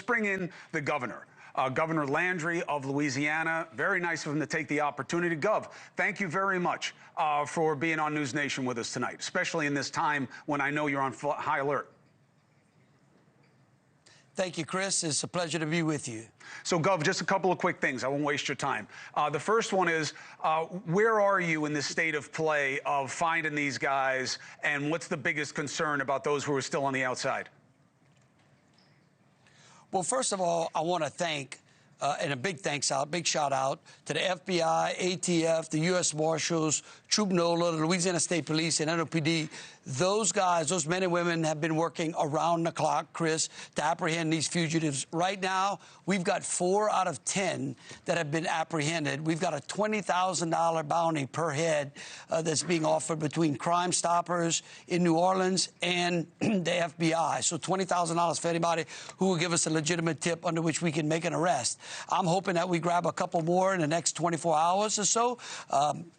bring in the governor. Governor Landry of Louisiana. Very nice of him to take the opportunity. Gov, thank you very much for being on NewsNation with us tonight, especially in this time when I know you're on high alert. Thank you, Chris. It's a pleasure to be with you. So, Gov, just a couple of quick things. I won't waste your time. The first one is, where are you in this state of play of finding these guys, and what's the biggest concern about those who are still on the outside? Well, first of all, I want to thank, and a big shout out to the FBI, ATF, the U.S. Marshals, Troop NOLA, the Louisiana State Police, and NOPD. Those guys, those men and women have been working around the clock, Chris, to apprehend these fugitives. Right now, we've got 4 out of 10 that have been apprehended. We've got a $20,000 bounty per head that's being offered between Crime Stoppers in New Orleans and the FBI. So $20,000 for anybody who will give us a legitimate tip under which we can make an arrest. I'm hoping that we grab a couple more in the next 24 hours or so.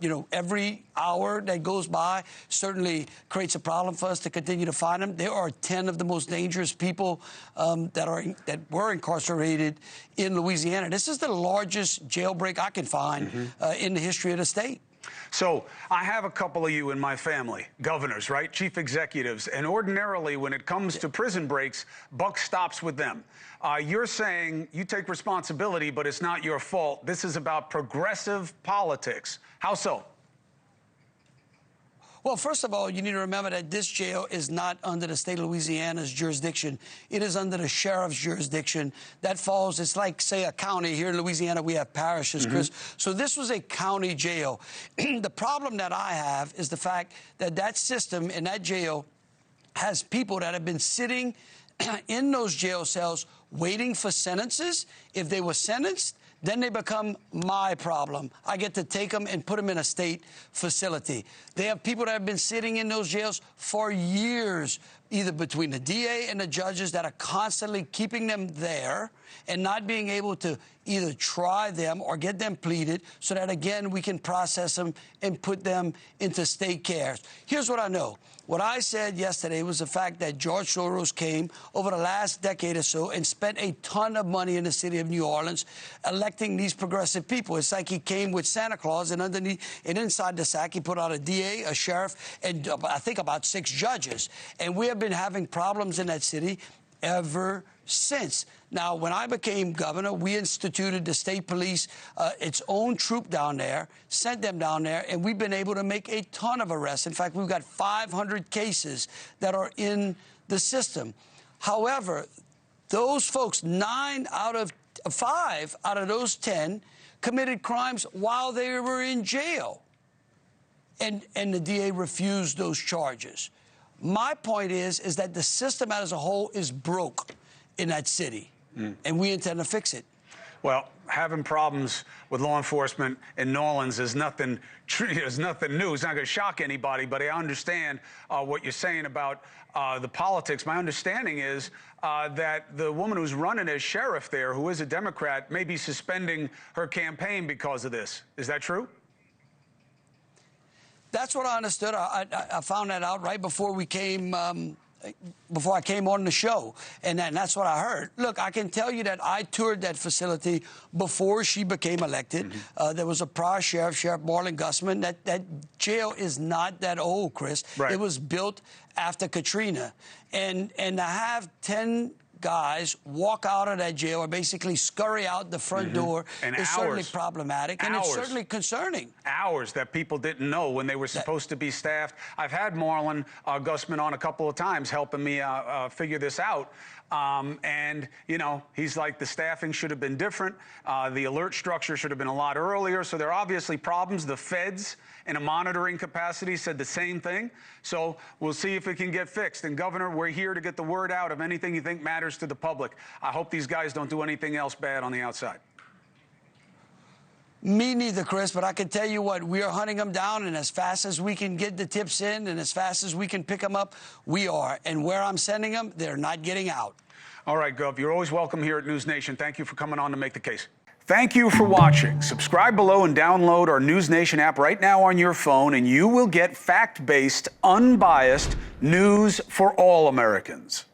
You know, every hour that goes by certainly creates a problem for us to continue to find them. There are 10 of the most dangerous people that were incarcerated in Louisiana. This is the largest jailbreak I can find in the history of the state. So I have a couple of you in my family, governors, right? Chief executives. And ordinarily, when it comes to prison breaks, buck stops with them. You're saying you take responsibility, but it's not your fault. This is about progressive politics. How so? Well, first of all, you need to remember that this jail is not under the state of Louisiana's jurisdiction. It is under the sheriff's jurisdiction. That falls, it's like, say, a county. Here in Louisiana, we have parishes, Chris. So this was a county jail. The problem that I have is the fact that that system in that jail has people that have been sitting in those jail cells waiting for sentences. If they were sentenced, then they become my problem. I get to take them and put them in a state facility. They have people that have been sitting in those jails for years, either between the DA and the judges that are constantly keeping them there and not being able to either try them or get them pleaded so that, again, we can process them and put them into state care. Here's what I know. What I said yesterday was the fact that George Soros came over the last decade or so and spent a ton of money in the city of New Orleans electing these progressive people. It's like he came with Santa Claus, and underneath and inside the sack, he put out a DA, a sheriff, and I think about 6 judges. And we have been having problems in that city ever since. Now, when I became governor, we instituted the state police, its own troop down there, sent them down there, and we've been able to make a ton of arrests. In fact, we've got 500 cases that are in the system. However, those folks, 5 out of those 10 committed crimes while they were in jail. And the DA refused those charges. My point is that the system as a whole is broke in that city, and we intend to fix it. Well, having problems with law enforcement in New Orleans is nothing new. It's not going to shock anybody, but I understand what you're saying about the politics. My understanding is that the woman who's running as sheriff there, who is a Democrat, may be suspending her campaign because of this. Is that true? That's what I understood. I found that out right before we came, before I came on the show, and that's what I heard. Look, I can tell you that I toured that facility before she became elected. There was a prior sheriff, Sheriff Marlon Gussman. That jail is not that old, Chris. Right. It was built after Katrina, and to have 10 guys walk out of that jail or basically scurry out the front door is certainly problematic, and it's certainly concerning. Hours that people didn't know when they were supposed to be staffed. I've had Marlon Gussman on a couple of times helping me figure this out. And, you know, he's like, the staffing should have been different. The alert structure should have been a lot earlier. So there are obviously problems. The feds in a monitoring capacity said the same thing. So we'll see if it can get fixed. And, Governor, we're here to get the word out of anything you think matters to the public. I hope these guys don't do anything else bad on the outside. Me neither, Chris, but I can tell you what, we are hunting them down, and as fast as we can get the tips in and as fast as we can pick them up, we are. And where I'm sending them, they're not getting out. All right, Gov, you're always welcome here at NewsNation. Thank you for coming on to make the case. Thank you for watching. Subscribe below and download our NewsNation app right now on your phone, and you will get fact-based, unbiased news for all Americans.